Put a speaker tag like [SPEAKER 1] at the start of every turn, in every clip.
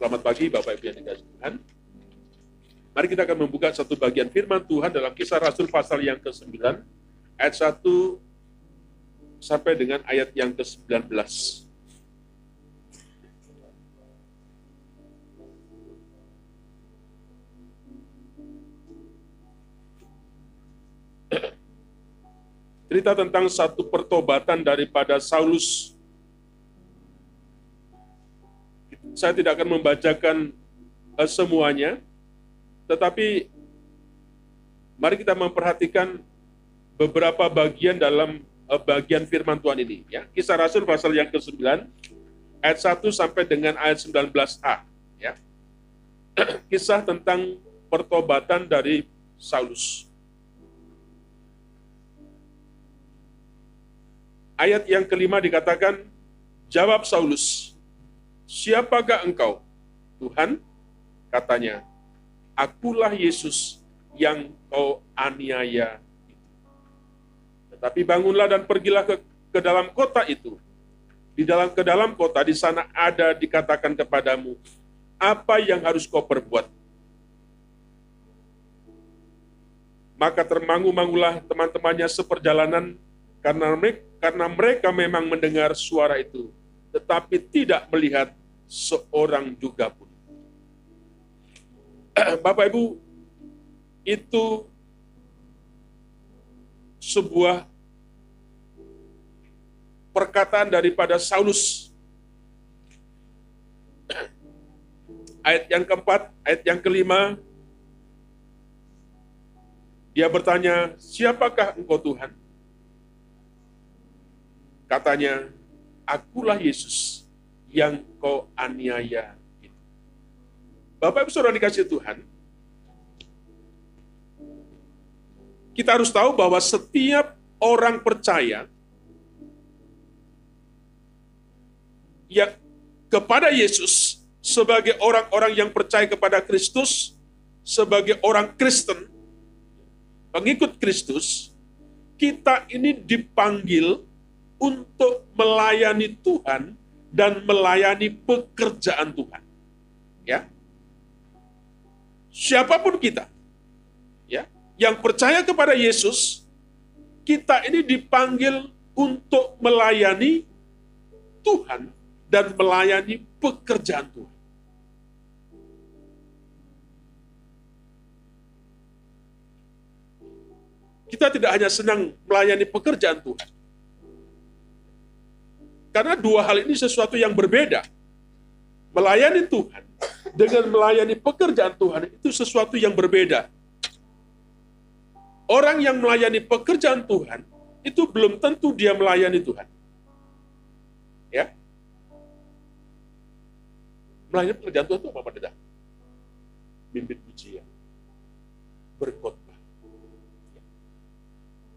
[SPEAKER 1] Selamat pagi Bapak Ibu yang dikasihi Tuhan. Mari kita akan membuka satu bagian firman Tuhan dalam Kisah Rasul pasal yang ke-9, ayat 1 sampai dengan ayat yang ke-19. Cerita tentang satu pertobatan daripada Saulus. Saya tidak akan membacakan semuanya, tetapi mari kita memperhatikan beberapa bagian dalam bagian firman Tuhan ini. Ya. Kisah Rasul pasal yang ke-9, ayat 1 sampai dengan ayat 19a. Ya. Kisah tentang pertobatan dari Saulus. Ayat yang kelima dikatakan, jawab Saulus, siapakah engkau? Tuhan, katanya, akulah Yesus yang kau aniaya. Tetapi bangunlah dan pergilah ke dalam kota itu. Ke dalam kota, di sana ada dikatakan kepadamu, apa yang harus kau perbuat? Maka termangu-mangulah teman-temannya seperjalanan, karena mereka memang mendengar suara itu, tetapi tidak melihat seorang juga pun. Bapak Ibu, itu sebuah perkataan daripada Saulus. Ayat yang keempat, ayat yang kelima, dia bertanya, siapakah engkau Tuhan? Katanya, akulah Yesus yang kau aniaya. Bapak Ibu Saudara dikasihi Tuhan, kita harus tahu bahwa setiap orang percaya yang kepada Yesus, sebagai orang-orang yang percaya kepada Kristus, sebagai orang Kristen, pengikut Kristus, kita ini dipanggil untuk melayani Tuhan dan melayani pekerjaan Tuhan. Ya. Siapapun kita, ya, yang percaya kepada Yesus, kita ini dipanggil untuk melayani Tuhan dan melayani pekerjaan Tuhan. Kita tidak hanya senang melayani pekerjaan Tuhan. Karena dua hal ini sesuatu yang berbeda. Melayani Tuhan dengan melayani pekerjaan Tuhan itu sesuatu yang berbeda. Orang yang melayani pekerjaan Tuhan itu belum tentu dia melayani Tuhan. Ya. Melayani pekerjaan Tuhan itu apa, Pak? Mimpin pujian, berkhotbah, ya.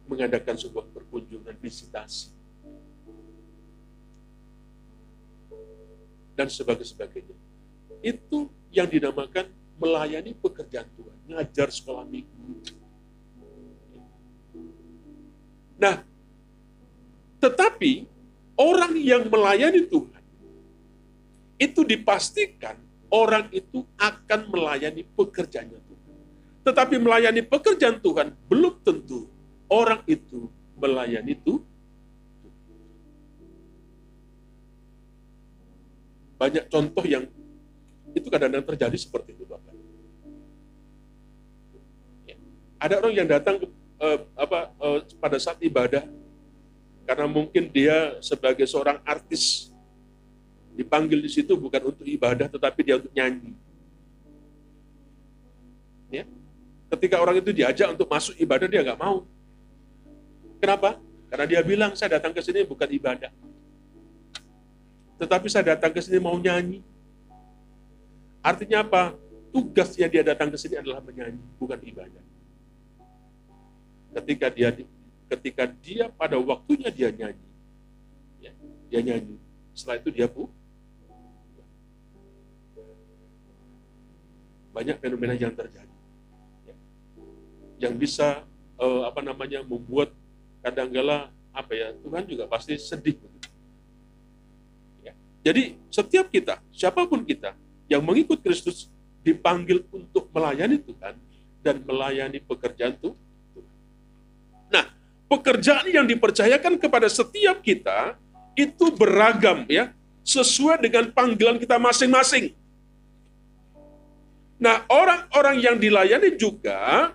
[SPEAKER 1] Mengadakan sebuah perkunjungan, visitasi, dan sebagainya. Itu yang dinamakan melayani pekerjaan Tuhan, ngajar sekolah minggu. Nah, tetapi orang yang melayani Tuhan, itu dipastikan orang itu akan melayani pekerjaannya Tuhan. Tetapi melayani pekerjaan Tuhan belum tentu orang itu melayani Tuhan. Banyak contoh yang itu kadang-kadang terjadi seperti itu, Bapak. Ya. Ada orang yang datang pada saat ibadah, karena mungkin dia sebagai seorang artis, dipanggil di situ bukan untuk ibadah, tetapi dia untuk nyanyi. Ya. Ketika orang itu diajak untuk masuk ibadah, dia nggak mau. Kenapa? Karena dia bilang, saya datang ke sini bukan ibadah, tetapi saya datang ke sini mau nyanyi. Artinya apa? Tugasnya dia datang ke sini adalah menyanyi, bukan ibadah. Ketika dia pada waktunya dia nyanyi, ya, dia nyanyi. Setelah itu dia banyak fenomena yang terjadi, ya, yang bisa membuat kadang-kala Tuhan juga pasti sedih. Jadi setiap kita, siapapun kita, yang mengikut Kristus dipanggil untuk melayani Tuhan dan melayani pekerjaan Tuhan. Nah, pekerjaan yang dipercayakan kepada setiap kita itu beragam ya, sesuai dengan panggilan kita masing-masing. Nah, orang-orang yang dilayani juga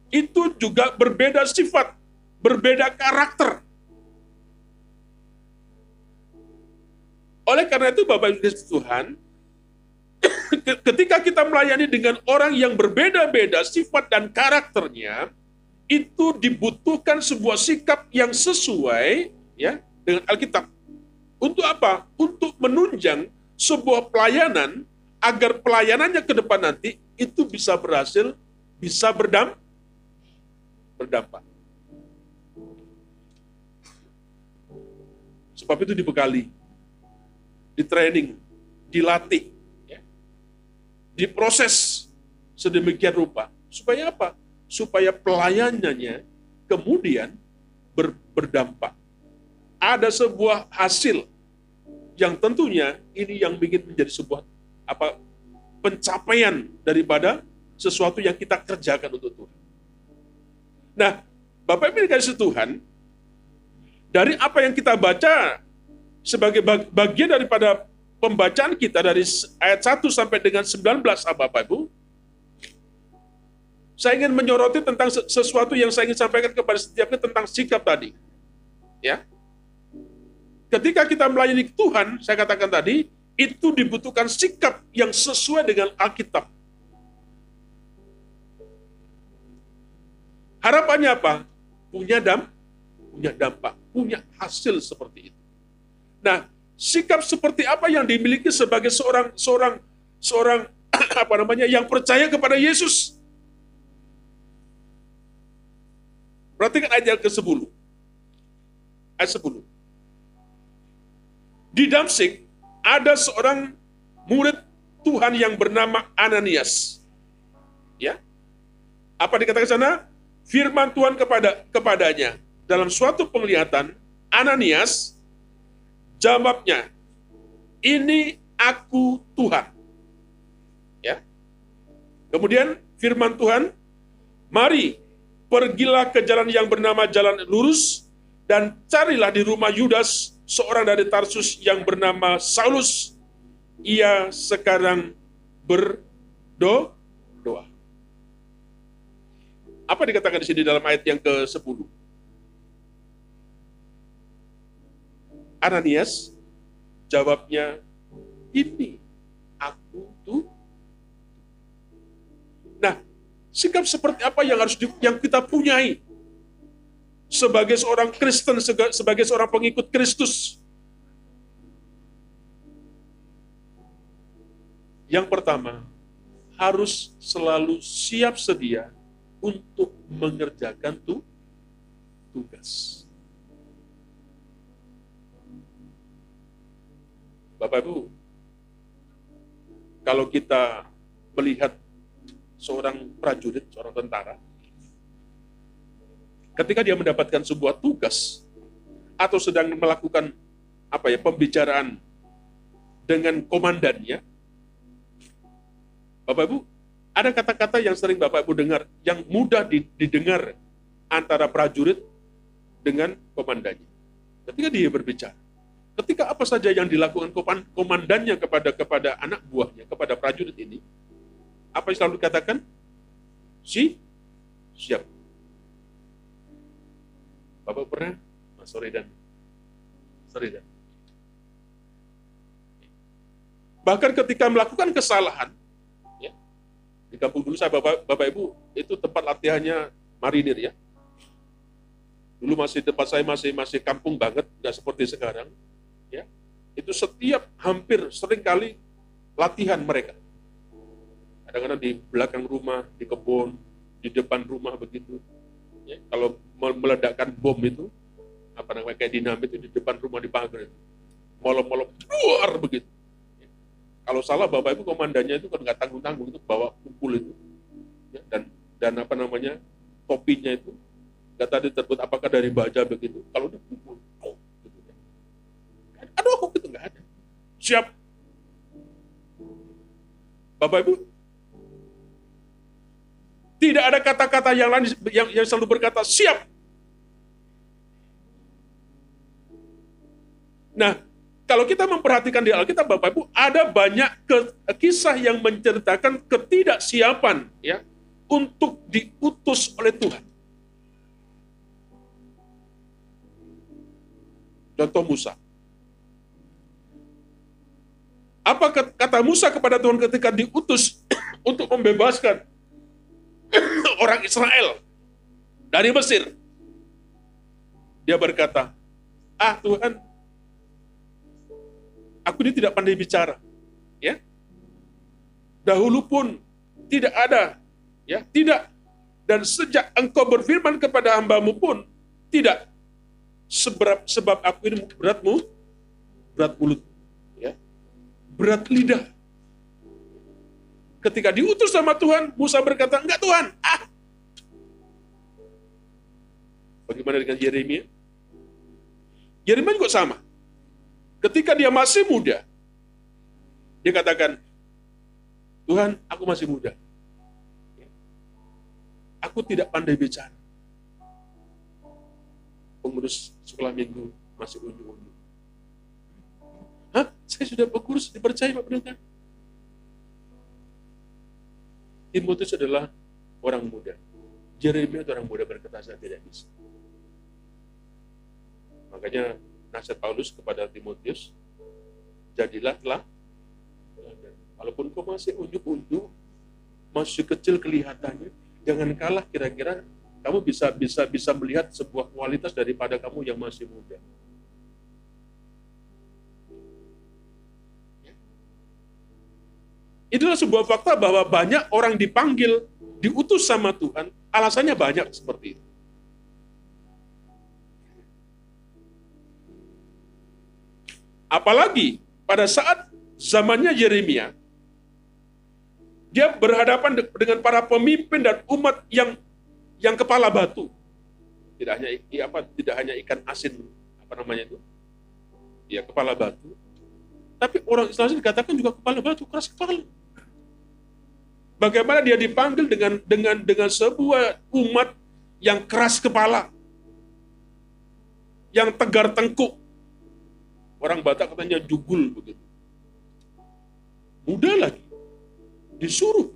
[SPEAKER 1] itu juga berbeda sifat, berbeda karakter. Oleh karena itu Bapak Ibu Tuhan, ketika kita melayani dengan orang yang berbeda-beda sifat dan karakternya, itu dibutuhkan sebuah sikap yang sesuai ya dengan Alkitab. Untuk apa? Untuk menunjang sebuah pelayanan agar pelayanannya ke depan nanti itu bisa berhasil, bisa berdampak. Sebab itu dibekali, di training, dilatih, ya, diproses sedemikian rupa. Supaya apa? Supaya pelayanannya kemudian berdampak. Ada sebuah hasil yang tentunya ini yang bikin menjadi sebuah pencapaian daripada sesuatu yang kita kerjakan untuk Tuhan. Nah, Bapak Ibu dikasih Tuhan, dari apa yang kita baca sebagai bagian daripada pembacaan kita dari ayat 1 sampai dengan 19 Bapak Ibu, saya ingin menyoroti tentang sesuatu yang saya ingin sampaikan kepada setiapnya tentang sikap tadi. Ya. Ketika kita melayani Tuhan, saya katakan tadi, itu dibutuhkan sikap yang sesuai dengan Alkitab. Harapannya apa? Punya dampak, punya hasil seperti itu. Nah, sikap seperti apa yang dimiliki sebagai seorang yang percaya kepada Yesus? Perhatikan ayat ke-10. Ayat 10. Di Damsyik ada seorang murid Tuhan yang bernama Ananias. Ya. Apa dikatakan sana? Firman Tuhan kepadanya dalam suatu penglihatan, Ananias, jawabnya, ini aku Tuhan. Ya. Kemudian firman Tuhan, mari pergilah ke jalan yang bernama Jalan Lurus dan carilah di rumah Yudas seorang dari Tarsus yang bernama Saulus. Ia sekarang berdoa. Apa dikatakan di sini dalam ayat yang ke-10? Ananias jawabnya, ini aku tuh. Nah, sikap seperti apa yang yang kita punyai sebagai seorang Kristen, sebagai seorang pengikut Kristus? Yang pertama, harus selalu siap sedia untuk mengerjakan tugas. Bapak Ibu, kalau kita melihat seorang prajurit, seorang tentara, ketika dia mendapatkan sebuah tugas atau sedang melakukan pembicaraan dengan komandannya, Bapak Ibu, ada kata-kata yang sering Bapak Ibu dengar, yang mudah didengar antara prajurit dengan komandannya. Ketika dia berbicara, ketika apa saja yang dilakukan komandannya kepada anak buahnya, kepada prajurit ini, apa yang selalu dikatakan? Siap. Bapak pernah? Sorry dan. Bahkan ketika melakukan kesalahan, ya, di kampung dulu saya Bapak Ibu, itu tempat latihannya marinir ya. Dulu tempat saya masih kampung banget, nggak seperti sekarang. Ya, itu hampir sering kali latihan mereka. Kadang-kadang di belakang rumah, di kebun, di depan rumah begitu. Ya, kalau meledakkan bom itu, kayak dinamit itu di depan rumah di pagar itu, molom-molom keluar begitu. Ya. Kalau salah Bapak Ibu komandannya itu kan nggak tanggung-tanggung, itu bawa pukul itu, ya, dan topinya itu nggak tadi terbuat apakah dari baja begitu. Kalau dipukul, gitu ya. Aduh, gitu nggak ada. Siap. Bapak Ibu, tidak ada kata-kata yang lain yang selalu berkata siap. Nah, kalau kita memperhatikan di Alkitab, Bapak Ibu, ada banyak kisah yang menceritakan ketidaksiapan ya untuk diutus oleh Tuhan. Contoh Musa. Apa kata Musa kepada Tuhan ketika diutus untuk membebaskan orang Israel dari Mesir? Dia berkata, Tuhan, aku ini tidak pandai bicara, ya. Dahulu pun tidak ada, ya, tidak. Dan sejak engkau berfirman kepada hambamu pun tidak. Sebab aku ini berat mulut, ya, berat lidah. Ketika diutus sama Tuhan, Musa berkata, enggak Tuhan. Bagaimana dengan Yeremia? Yeremia juga sama. Ketika dia masih muda, dia katakan, Tuhan, aku masih muda. Aku tidak pandai bicara. Pengurus sekolah minggu masih unyu-unyu. Saya sudah pengurus, dipercaya Pak Pendeta. Timotius adalah orang muda. Yeremia itu orang muda berkata, saya tidak bisa. Makanya nasihat Paulus kepada Timotius, jadilah teladan. Walaupun kau masih unyu-unyu, masih kecil kelihatannya, jangan kalah kira-kira kamu bisa melihat sebuah kualitas daripada kamu yang masih muda. Itulah sebuah fakta bahwa banyak orang dipanggil, diutus sama Tuhan, alasannya banyak seperti itu. Apalagi pada saat zamannya Yeremia, dia berhadapan dengan para pemimpin dan umat yang kepala batu. Tidak hanya ikan asin, ya, kepala batu. Tapi orang Islam dikatakan juga kepala batu, keras kepala. Bagaimana dia dipanggil dengan sebuah umat yang keras kepala, yang tegar tengkuk. Orang Batak katanya jugul begitu. Muda lagi, disuruh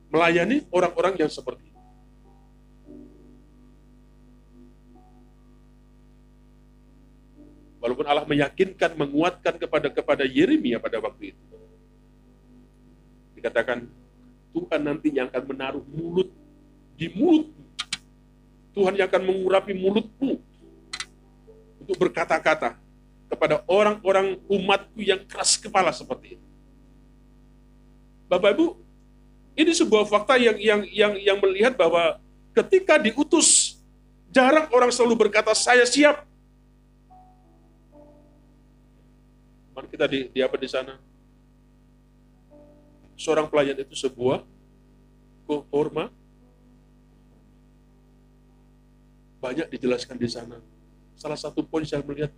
[SPEAKER 1] melayani orang-orang yang seperti itu. Walaupun Allah meyakinkan, menguatkan kepada Yeremia pada waktu itu. Dikatakan, Tuhan nantinya akan menaruh di mulutmu. Tuhan yang akan mengurapi mulutmu untuk berkata-kata kepada orang-orang umatku yang keras kepala seperti itu. Bapak Ibu, ini sebuah fakta yang melihat bahwa ketika diutus, jarang orang selalu berkata, saya siap. Kita di sana. Seorang pelayan itu sebuah kehormatan. Banyak dijelaskan di sana. Salah satu poin saya melihat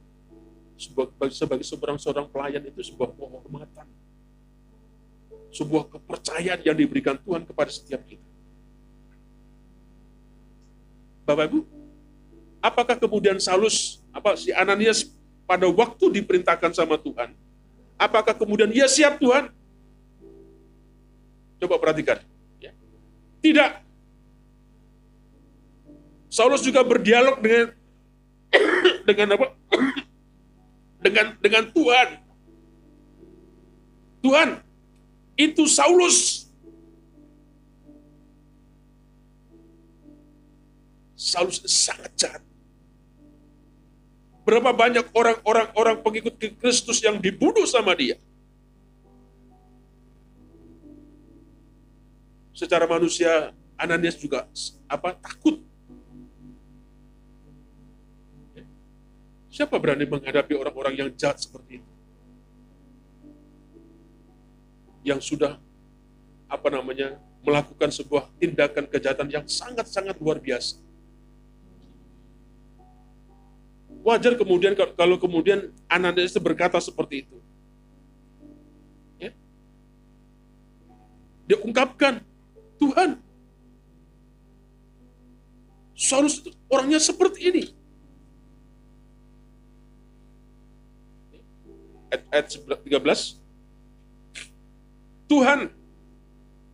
[SPEAKER 1] sebagai seorang pelayan itu sebuah kehormatan. Sebuah kepercayaan yang diberikan Tuhan kepada setiap kita. Bapak Ibu, apakah kemudian si Ananias pada waktu diperintahkan sama Tuhan, apakah kemudian ia siap Tuhan? Coba perhatikan. Ya. Tidak. Saulus juga berdialog dengan Tuhan. Tuhan, itu Saulus. Saulus sangat jahat. Berapa banyak orang pengikut Kristus yang dibunuh sama dia. Secara manusia, Ananias juga takut. Siapa berani menghadapi orang-orang yang jahat seperti itu? Yang sudah melakukan sebuah tindakan kejahatan yang sangat-sangat luar biasa. Wajar kemudian kalau kemudian Ananias berkata seperti itu. Ya. Dia ungkapkan, Tuhan, Saulus itu orangnya seperti ini. Ayat 13, Tuhan,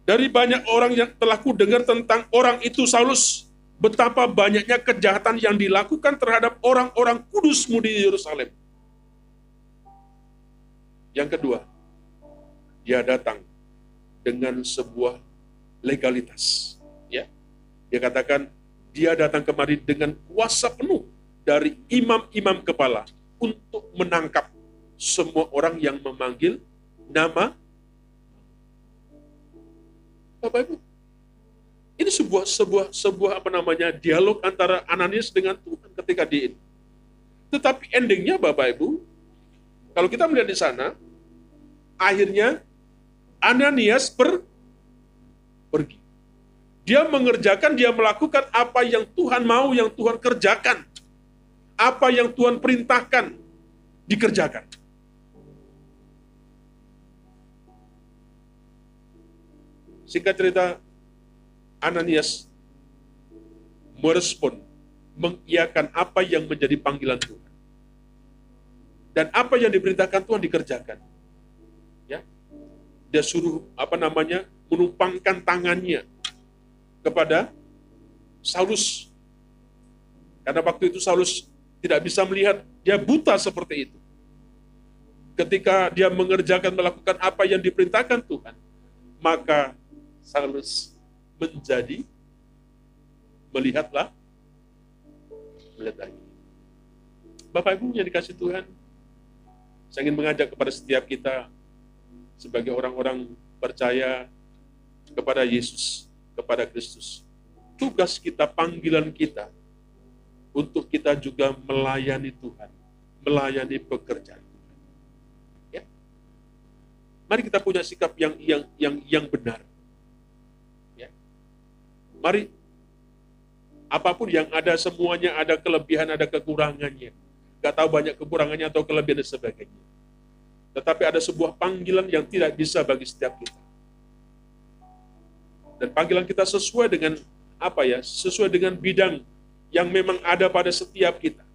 [SPEAKER 1] dari banyak orang yang telah kudengar tentang orang itu Saulus, betapa banyaknya kejahatan yang dilakukan terhadap orang-orang kudus-Mu di Yerusalem. Yang kedua, dia datang dengan sebuah legalitas. Ya, dia katakan, dia datang kemari dengan kuasa penuh dari imam-imam kepala untuk menangkap semua orang yang memanggil nama Bapak Ibu. Ini sebuah dialog antara Ananias dengan Tuhan ketika di ini. Tetapi endingnya Bapak Ibu, kalau kita melihat di sana, akhirnya Ananias pergi. Dia mengerjakan, dia melakukan apa yang Tuhan mau, yang Tuhan kerjakan. Apa yang Tuhan perintahkan, dikerjakan. Singkat cerita, Ananias merespon, mengiyakan apa yang menjadi panggilan Tuhan. Dan apa yang diperintahkan Tuhan dikerjakan. Ya. Dia suruh menumpangkan tangannya kepada Saulus. Karena waktu itu Saulus tidak bisa melihat, dia buta seperti itu. Ketika dia melakukan apa yang diperintahkan Tuhan, maka Saulus menjadi melihat lagi. Bapak Ibu yang dikasih Tuhan, saya ingin mengajak kepada setiap kita sebagai orang-orang percaya kepada Yesus, kepada Kristus. Tugas kita, panggilan kita untuk kita juga melayani Tuhan, melayani pekerjaan Tuhan. Ya. Mari kita punya sikap yang benar. Mari, apapun yang ada, semuanya ada kelebihan, ada kekurangannya. Gak tahu banyak kekurangannya atau kelebihan dan sebagainya. Tetapi ada sebuah panggilan yang tidak bisa bagi setiap kita. Dan panggilan kita sesuai dengan sesuai dengan bidang yang memang ada pada setiap kita.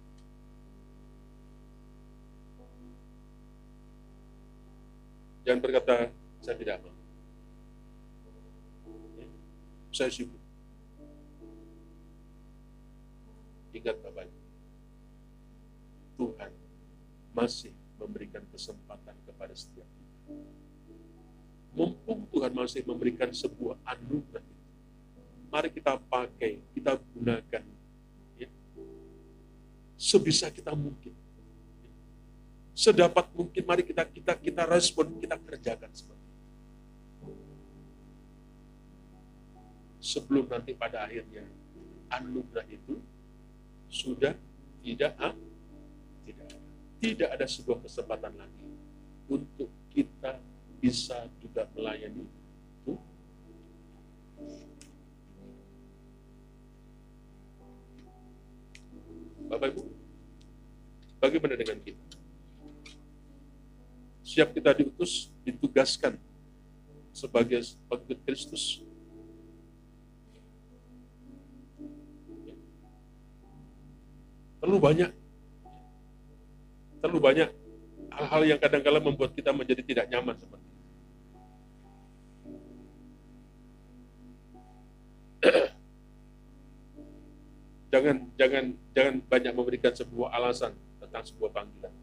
[SPEAKER 1] Jangan berkata, saya tidak mau. Saya sibuk. Ingat Bapak, Tuhan masih memberikan kesempatan kepada setiap kita. Mumpung Tuhan masih memberikan sebuah anugerah, mari kita pakai, kita gunakan, ya, sebisa kita mungkin, sedapat mungkin. Mari kita respon, kita kerjakan seperti itu. Sebelum nanti pada akhirnya anugerah itu sudah tidak ada sebuah kesempatan lagi untuk kita bisa juga melayani Tuhan. Bapak Ibu, bagaimana dengan kita? Siap kita diutus, ditugaskan sebagai pengikut Kristus? Terlalu banyak hal-hal yang kadang-kala membuat kita menjadi tidak nyaman seperti itu. Jangan banyak memberikan sebuah alasan tentang sebuah panggilan.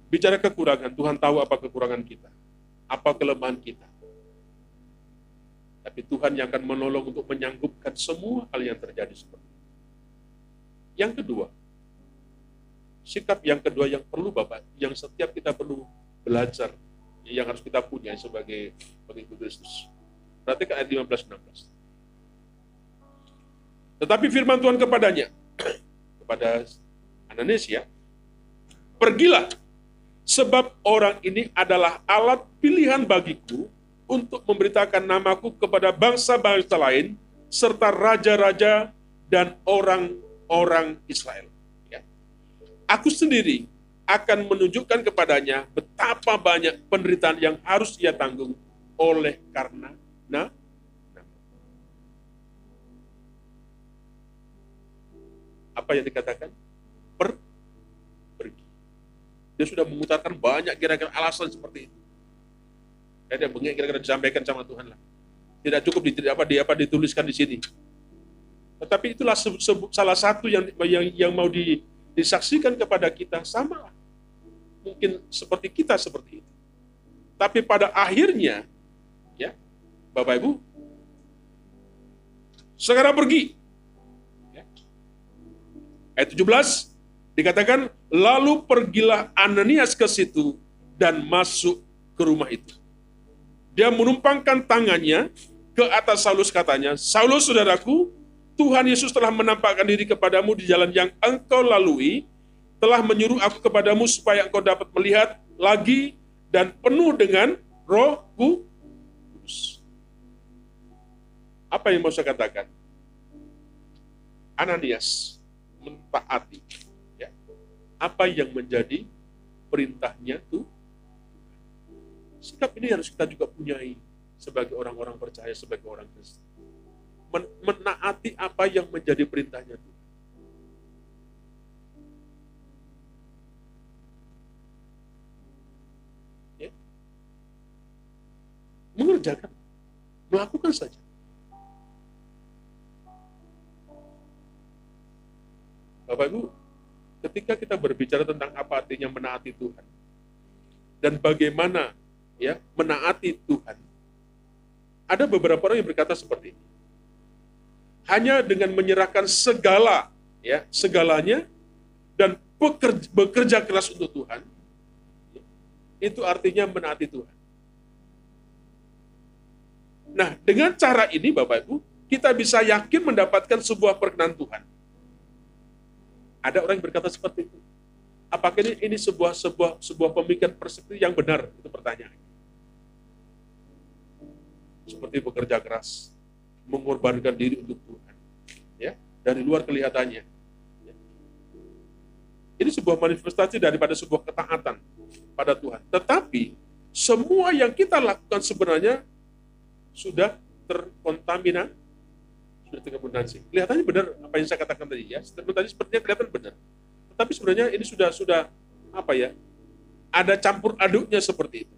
[SPEAKER 1] Bicara kekurangan, Tuhan tahu apa kekurangan kita, apa kelemahan kita. Tapi Tuhan yang akan menolong untuk menyanggupkan semua hal yang terjadi seperti itu. Yang kedua, sikap yang kedua yang perlu Bapak, yang setiap kita perlu belajar, yang harus kita punya sebagai pengikut Kristus. Perhatikan ayat 15-16. Tetapi firman Tuhan kepadanya, kepada Ananias, ya, pergilah, sebab orang ini adalah alat pilihan bagiku untuk memberitakan namaku kepada bangsa-bangsa lain, serta raja-raja dan orang-orang Israel. Ya. Aku sendiri akan menunjukkan kepadanya betapa banyak penderitaan yang harus ia tanggung oleh karena nama. Apa yang dikatakan? Pergi. Dia sudah memutarkan banyak kira-kira alasan seperti itu. Dia banyak kira-kira disampaikan sama Tuhan lah. Tidak cukup dituliskan di sini. Tetapi itulah salah satu yang mau disaksikan kepada kita, sama lah. Mungkin seperti kita seperti itu. Tapi pada akhirnya, ya, Bapak Ibu, segera pergi. Ya. Ayat 17 dikatakan, lalu pergilah Ananias ke situ dan masuk ke rumah itu. Dia menumpangkan tangannya ke atas Saulus, katanya, Saulus saudaraku, Tuhan Yesus telah menampakkan diri kepadamu di jalan yang engkau lalui, telah menyuruh aku kepadamu supaya engkau dapat melihat lagi dan penuh dengan Roh Kudus. Apa yang mau saya katakan? Ananias mentaati, ya, apa yang menjadi perintahnya tuh. Sikap ini harus kita juga punyai sebagai orang-orang percaya, sebagai orang Kristen. Menaati apa yang menjadi perintahnya Tuhan. Ya. Mengerjakan, melakukan saja. Bapak Ibu, ketika kita berbicara tentang apa artinya menaati Tuhan dan bagaimana, ya, menaati Tuhan, ada beberapa orang yang berkata seperti ini. Hanya dengan menyerahkan segala, ya, segalanya dan bekerja keras untuk Tuhan, itu artinya menaati Tuhan. Nah, dengan cara ini Bapak Ibu, kita bisa yakin mendapatkan sebuah perkenan Tuhan. Ada orang yang berkata seperti itu. Apakah ini sebuah pemikiran perspektif yang benar? Itu pertanyaannya. Seperti bekerja keras, mengorbankan diri untuk Tuhan, ya, dari luar kelihatannya. Ya. Ini sebuah manifestasi daripada sebuah ketaatan pada Tuhan. Tetapi semua yang kita lakukan sebenarnya sudah terkontaminasi. Kelihatannya benar apa yang saya katakan tadi, ya. Statement tadi sepertinya kelihatan benar. Tetapi sebenarnya ini sudah apa ya? Ada campur aduknya seperti itu.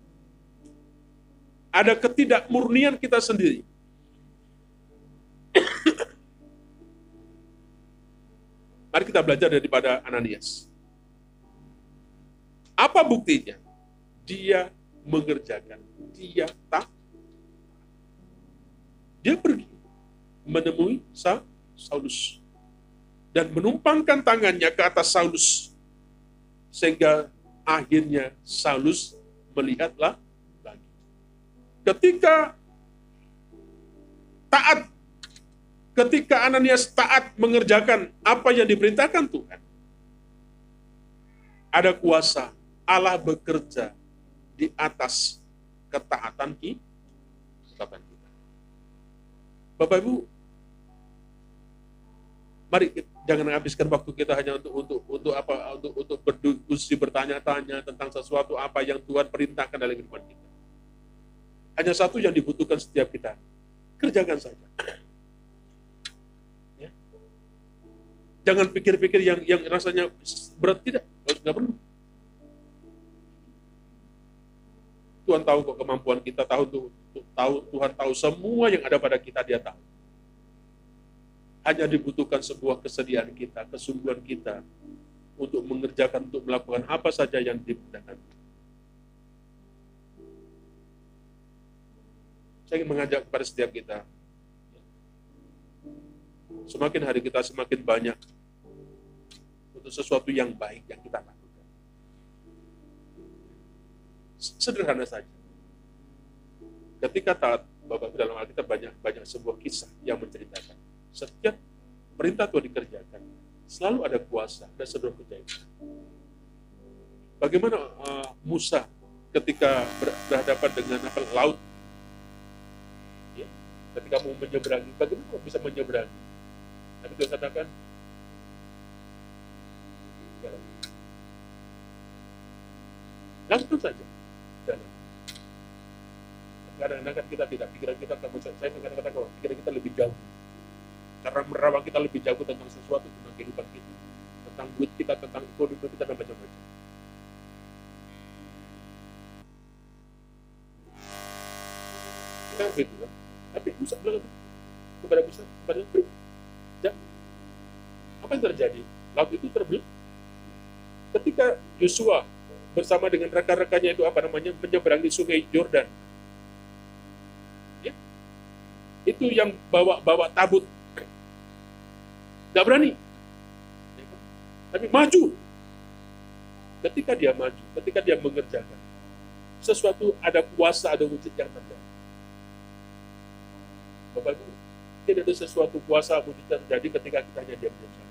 [SPEAKER 1] Ada ketidakmurnian kita sendiri. Mari kita belajar daripada Ananias. Apa buktinya? Dia mengerjakan, dia pergi menemui Saulus dan menumpangkan tangannya ke atas Saulus sehingga akhirnya Saulus melihatlah lagi. Ketika Ananias taat mengerjakan apa yang diperintahkan Tuhan, ada kuasa Allah bekerja di atas ketaatan kita. Bapak Ibu, mari jangan habiskan waktu kita hanya untuk berdiskusi, bertanya-tanya tentang sesuatu apa yang Tuhan perintahkan dalam kehidupan kita. Hanya satu yang dibutuhkan setiap kita, kerjakan saja. Ya. Jangan pikir-pikir yang rasanya berat, tidak perlu. Tuhan tahu kok kemampuan kita, Tuhan tahu semua yang ada pada kita, Dia tahu. Hanya dibutuhkan sebuah kesediaan kita, kesungguhan kita untuk mengerjakan, untuk melakukan apa saja yang diperintahkan. Saya ingin mengajak kepada setiap kita, semakin hari kita semakin banyak untuk sesuatu yang baik yang kita lakukan. Sederhana saja. Ketika taat, Bapak dalam Alkitab banyak sebuah kisah yang menceritakan setiap perintah Tuhan dikerjakan, selalu ada kuasa dan sebuah keajaiban. Bagaimana Musa ketika berhadapan dengan laut, ya, ketika mau menyeberangi, bagaimana bisa menyeberangi? Tapi Tuhan katakan, Langsung saja jalan. Kadang-kadang kita tidak, pikiran kita, saya kadang-kadang pikiran kita lebih jauh. Karena merawat kita lebih jauh tentang sesuatu, tentang kehidupan kita, tentang duit kita, tentang ekonomi kita, dan macam-macam. Kita begitu kan? Tapi Musa bilang kepada Musa, kepada ya, apa yang terjadi? Laut itu terbelah. Ketika Yosua bersama dengan rekan-rekannya itu menyeberangi sungai Yordan, ya, itu yang bawa tabut, nggak berani, ya, tapi maju. Ketika dia maju, ketika dia mengerjakan sesuatu, ada kuasa, ada wujud yang terjadi. Bapak Ibu, tidak ada sesuatu kuasa wujud yang terjadi ketika kita hanya diam-diam saja.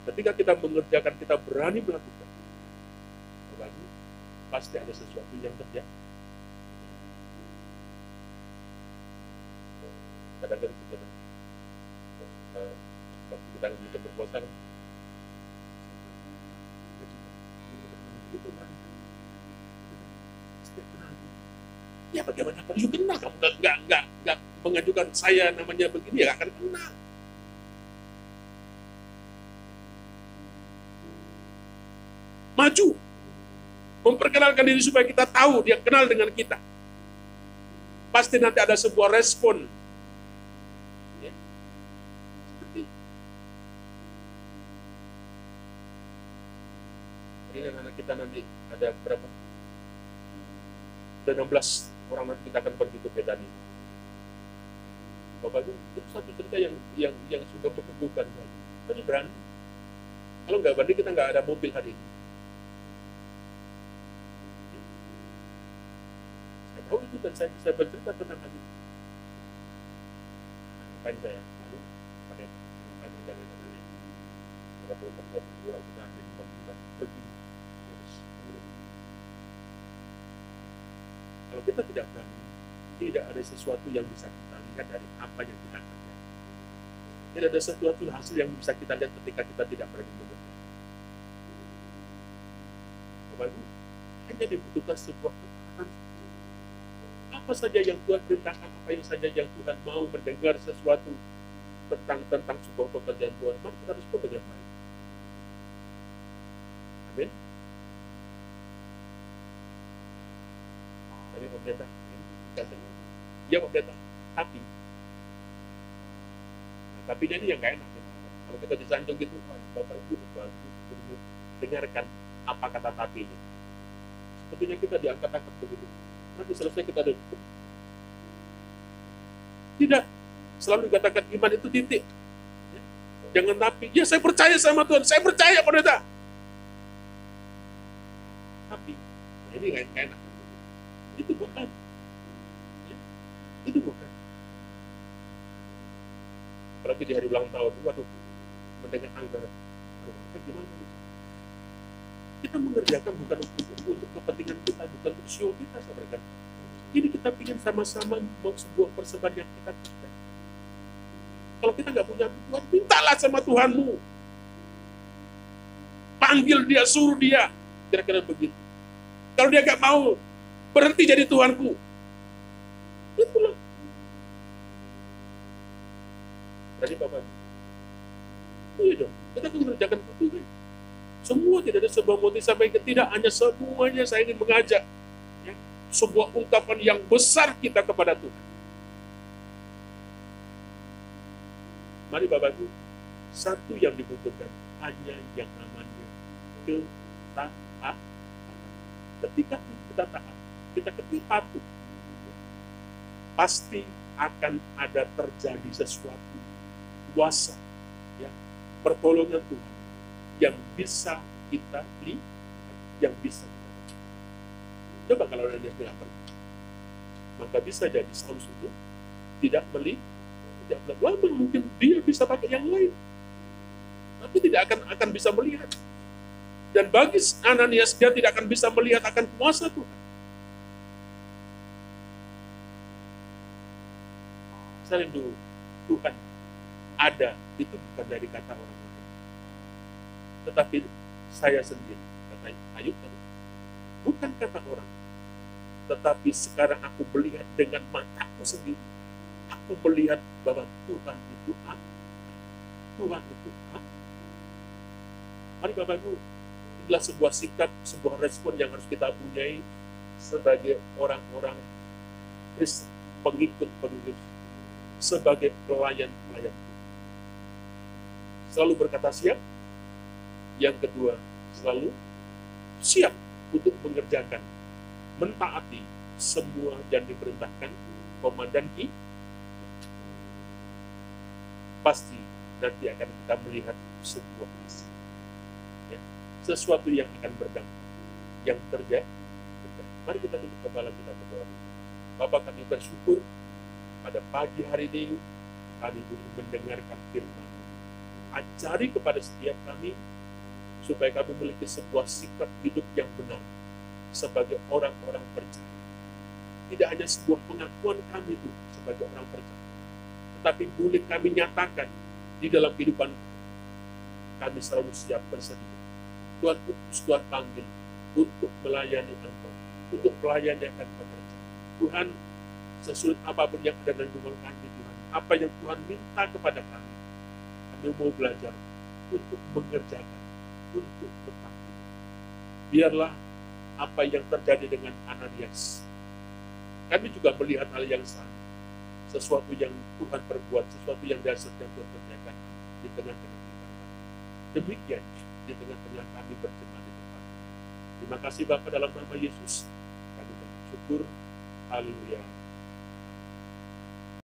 [SPEAKER 1] Ketika kita mengerjakan, kita berani melakukan, Bapak Ibu, pasti ada sesuatu yang terjadi. Kadang-kadang kita waktu kita bisa berpuasa, ya bagaimana kalau you kena, kamu nggak mengajukan saya namanya begini, ya akan kena. Maju, memperkenalkan diri supaya kita tahu dia kenal dengan kita. Pasti nanti ada sebuah respon. Ya. Seperti ini anak kita nanti ada berapa? Ada 16 orang nanti kita akan pergi ke Betani. Bapak itu satu cerita yang sudah menumbuhkan. Tapi berani. Kalau nggak berani, kita nggak ada mobil hari ini. Saya tahu itu dan saya bisa bercerita tentang hal itu. Ngapain saya? Lalu pakai jalan-jalan. Berapa orang kita pergi. Kalau kita tidak berani, tidak ada sesuatu yang bisa kita lihat dari apa yang kita kerjakan. Tidak ada sesuatu hasil yang bisa kita lihat ketika kita tidak berani bekerja. Bapak Ibu, hanya dibutuhkan sebuah ketaatan. Apa saja yang Tuhan perintahkan, apa yang saja yang Tuhan mau mendengar sesuatu tentang sebuah pekerjaan Tuhan, maka kita respon dengan baik. Amin. Tapi pemerintah katanya, ya pemerintah, tapi ini yang nggak enak. Kalau kita disanjung gitu, Bapak Ibu dengarkan apa kata tapi ini. Sebetulnya kita diangkat-angkat begitu. Nanti selesai kita ada tidak selalu dikatakan iman itu titik. Jangan tapi, ya saya percaya sama Tuhan, saya percaya pendeta. Tapi, nah ini nggak enak. Itu bukan. Ya, itu bukan. Apalagi di hari ulang tahun, waduh, mendengar anggaran. Gimana? Kita mengerjakan bukan untuk kepentingan kita, bukan untuk show kita, saudara. Ini kita ingin sama-sama mau sebuah persembahan yang kita kerjakan. Kalau kita nggak punya Tuhan, mintalah sama Tuhanmu. Panggil dia, suruh dia. Kira-kira begitu. Kalau dia nggak mau, berhenti jadi Tuhanku. Itulah. Tadi Bapak, iya dong, kita akan mengerjakan Tuhan. Semua tidak ada sebuah motif sampai tidak hanya semuanya saya ingin mengajak ya, sebuah ungkapan yang besar kita kepada Tuhan. Mari Bapak Ibu, satu yang dibutuhkan hanya yang namanya ketaatan. Ketika kita taat, kita patuh, pasti akan ada terjadi sesuatu kuasa, ya, pertolongan Tuhan yang bisa kita lihat, yang bisa kita lihat. Coba kalau ada yang bilang, maka bisa jadi Saulus itu tidak melihat, lama mungkin dia bisa pakai yang lain, tapi tidak akan bisa melihat. Dan bagi Ananias, dia tidak akan bisa melihat akan kuasa Tuhan. Saya rindu Tuhan ada, itu bukan dari kata orang lain, tetapi saya sendiri. Katanya Ayub, bukan kata orang, tetapi sekarang aku melihat dengan mataku sendiri. Aku melihat bahwa Tuhan itu ada. Tuhan itu ada. Mari Bapak Ibu, inilah sebuah sikap, sebuah respon yang harus kita punyai sebagai orang-orang Kristen, pengikut-pengikut, sebagai pelayan-pelayan. Selalu berkata siap. Yang kedua, selalu siap untuk mengerjakan, mentaati semua yang diperintahkan komandan kita. Pasti nanti akan kita melihat sebuah hasil. Ya, sesuatu yang akan berdampak, yang terjadi. Mari kita tunduk kepala kita berdoa. Bapa, kami bersyukur pada pagi hari ini kami boleh mendengarkan firman. Ajari kepada setiap kami supaya kami memiliki sebuah sikap hidup yang benar sebagai orang-orang percaya. Tidak hanya sebuah pengakuan kami itu sebagai orang percaya, tetapi boleh kami nyatakan di dalam kehidupan kami selalu siap bersedia. Tuhan utus, Tuhan panggil untuk melayani Engkau, untuk melayani akan pekerjaan. Tuhan, sesulit apapun yang ada dalam hubungan kami, Tuhan, apa yang Tuhan minta kepada kami mau belajar untuk mengerjakan, untuk berbakti. Biarlah apa yang terjadi dengan Ananias, kami juga melihat hal yang sama. Sesuatu yang Tuhan perbuat, sesuatu yang dasar yang Tuhan kerjakan di tengah-tengah kita. Demikian di tengah-tengah kami berjemaah di tempat. Terima kasih Bapa, dalam nama Yesus kami bersyukur. Haleluya.